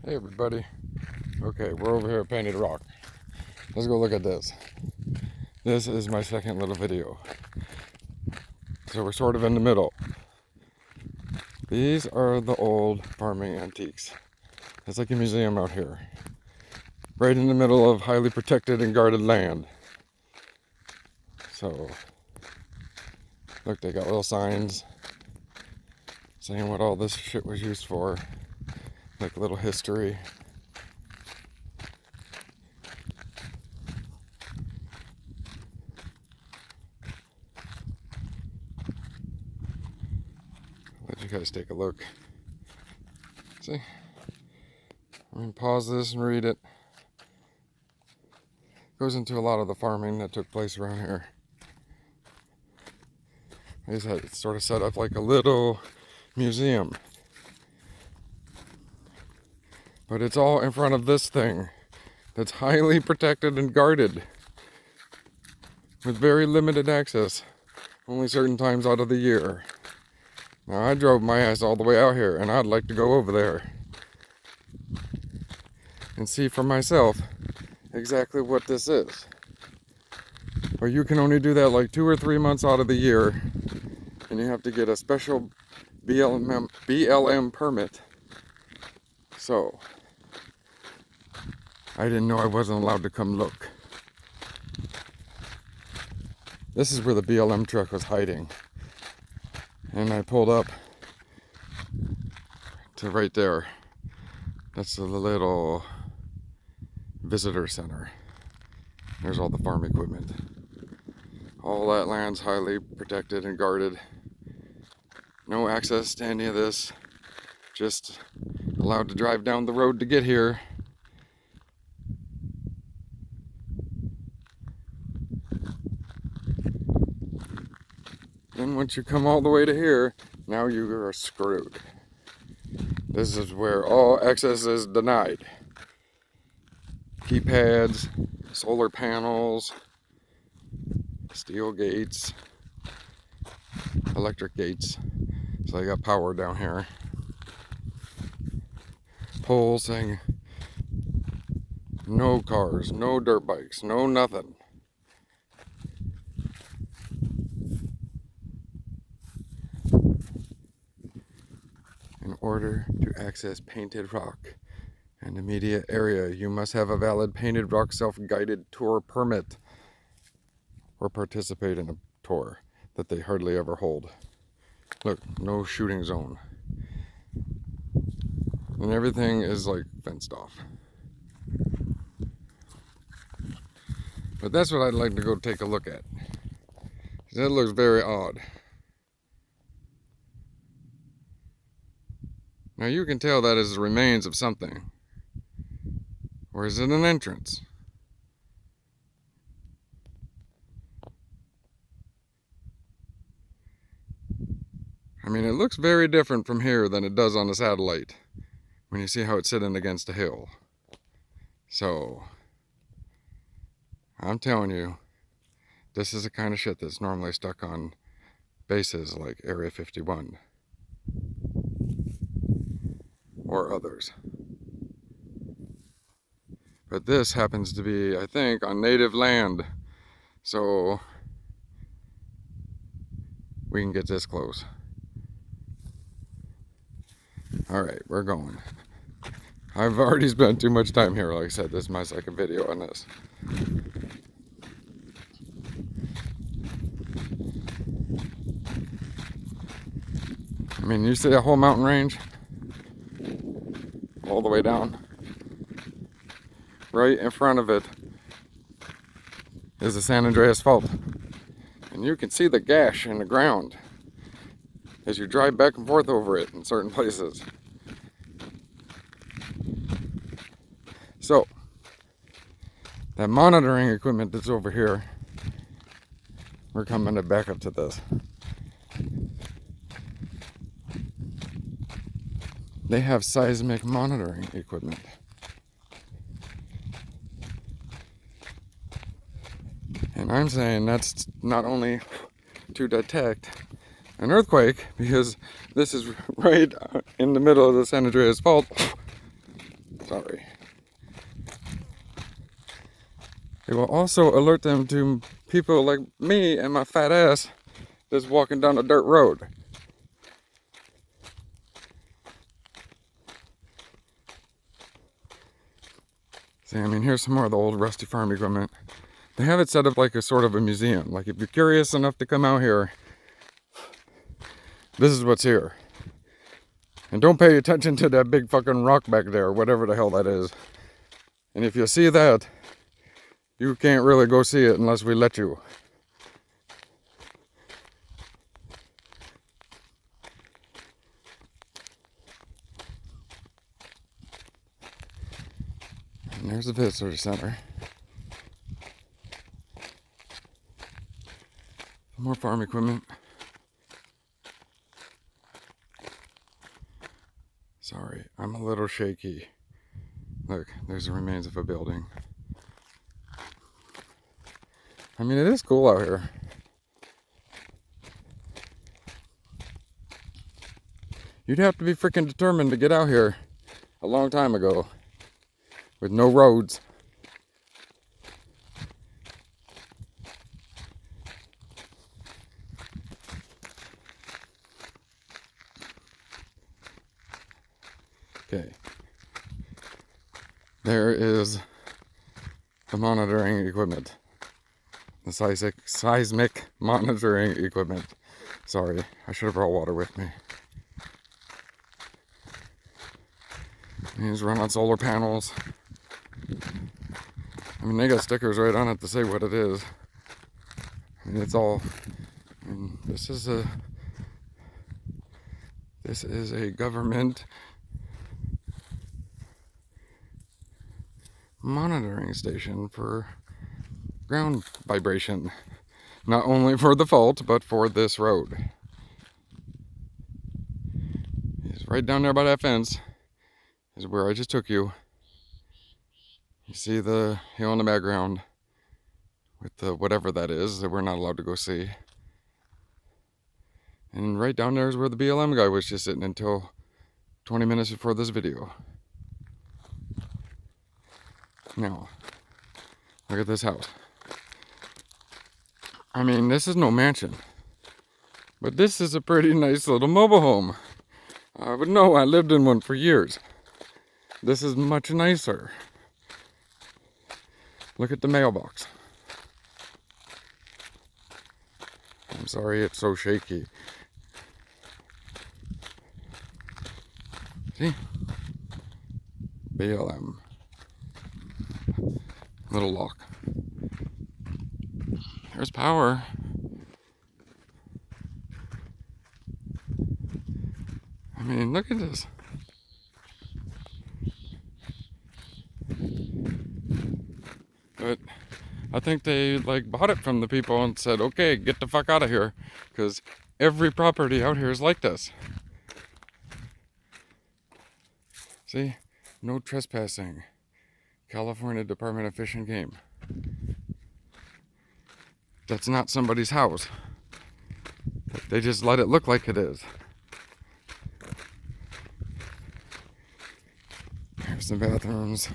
Hey everybody. Okay, we're over here at Painted Rock. Let's go look at this. This is my second little video. So we're sort of in the middle. These are the old farming antiques. It's like a museum out here. Right in the middle of highly protected and guarded land. So, look, they got little signs saying what all this shit was used for. Like a little history. Let you guys take a look. See? I mean, pause this and read it. Goes into a lot of the farming that took place around here. It's sort of set up like a little museum. But it's all in front of this thing that's highly protected and guarded with very limited access, only certain times out of the year. Now I drove my ass all the way out here and I'd like to go over there and see for myself exactly what this is. But you can only do that like 2 or 3 months out of the year, and you have to get a special BLM permit. So I didn't know I wasn't allowed to come look. This is where the BLM truck was hiding. And I pulled up to right there. That's the little visitor center. There's all the farm equipment. All that land's highly protected and guarded. No access to any of this. Just allowed to drive down the road to get here. Then once you come all the way to here, now you are screwed. This is where all access is denied. Keypads, solar panels, steel gates, electric gates. So they got power down here. Poles saying no cars, no dirt bikes, no nothing. In order to access Painted Rock and immediate area, you must have a valid Painted Rock self-guided tour permit or participate in a tour that they hardly ever hold. Look, no shooting zone. And everything is like fenced off. But that's what I'd like to go take a look at. That looks very odd. Now you can tell that is the remains of something. Or is it an entrance? I mean, it looks very different from here than it does on the satellite when you see how it's sitting against a hill. So, I'm telling you, this is the kind of shit that's normally stuck on bases like Area 51 or others. But this happens to be, I think, on native land. So, we can get this close. Alright, we're going. I've already spent too much time here. Like I said, this is my second video on this. I mean, you see that whole mountain range? All the way down. Right in front of it is the San Andreas Fault. And you can see the gash in the ground as you drive back and forth over it in certain places. So, that monitoring equipment that's over here, we're coming back up to this. They have seismic monitoring equipment. And I'm saying that's not only to detect an earthquake, because this is right in the middle of the San Andreas Fault, Sorry. It will also alert them to people like me and my fat ass that's walking down a dirt road. See, I mean, here's some more of the old rusty farm equipment. They have it set up like a sort of a museum. Like if you're curious enough to come out here, this is what's here. And don't pay attention to that big fucking rock back there, whatever the hell that is. And if you see that, you can't really go see it unless we let you. And there's the visitor center. More farm equipment. Sorry, I'm a little shaky. Look, there's the remains of a building. I mean, it is cool out here. You'd have to be freaking determined to get out here a long time ago with no roads. Okay. There is the monitoring equipment. The seismic monitoring equipment. Sorry, I should have brought water with me. These run on solar panels. I mean, they got stickers right on it to say what it is. I mean, it's all. I mean, this is a government monitoring station for ground vibration, not only for the fault but for this road. It's right down there by that fence is where I just took you. You see the hill in the background with the whatever that is that we're not allowed to go see. And right down there is where the BLM guy was just sitting until 20 minutes before this video. Now, look at this house. I mean, this is no mansion, but this is a pretty nice little mobile home. I would know, I lived in one for years. This is much nicer. Look at the mailbox. I'm sorry it's so shaky. See? BLM. Little lock. There's power. I mean, look at this. But I think they like bought it from the people and said, okay, get the fuck out of here. Because every property out here is like this. See? No trespassing. California Department of Fish and Game. That's not somebody's house. They just let it look like it is. There's the bathrooms.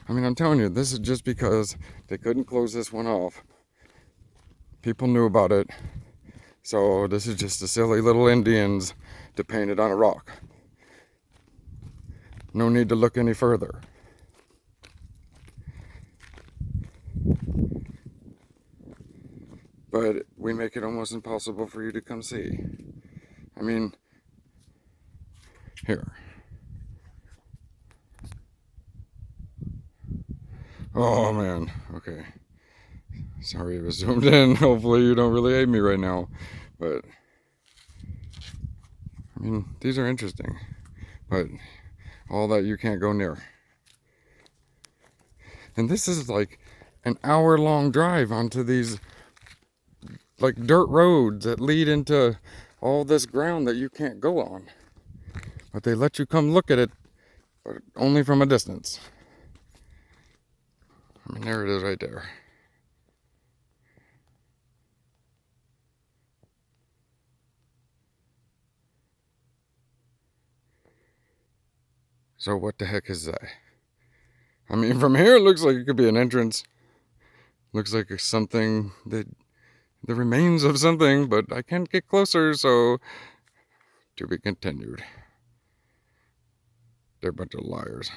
I mean, I'm telling you, this is just because they couldn't close this one off. People knew about it. So this is just the silly little Indians to paint it on a rock. No need to look any further. But we make it almost impossible for you to come see. I mean, here. Oh man, okay. Sorry it was zoomed in. Hopefully you don't really hate me right now. But, I mean, these are interesting. But all that you can't go near. And this is like an hour-long drive onto these like dirt roads that lead into all this ground that you can't go on. But they let you come look at it, but only from a distance. I mean, there it is right there. So what the heck is that? I mean, from here it looks like it could be an entrance. Looks like it's something that the remains of something, but I can't get closer, so to be continued. They're a bunch of liars.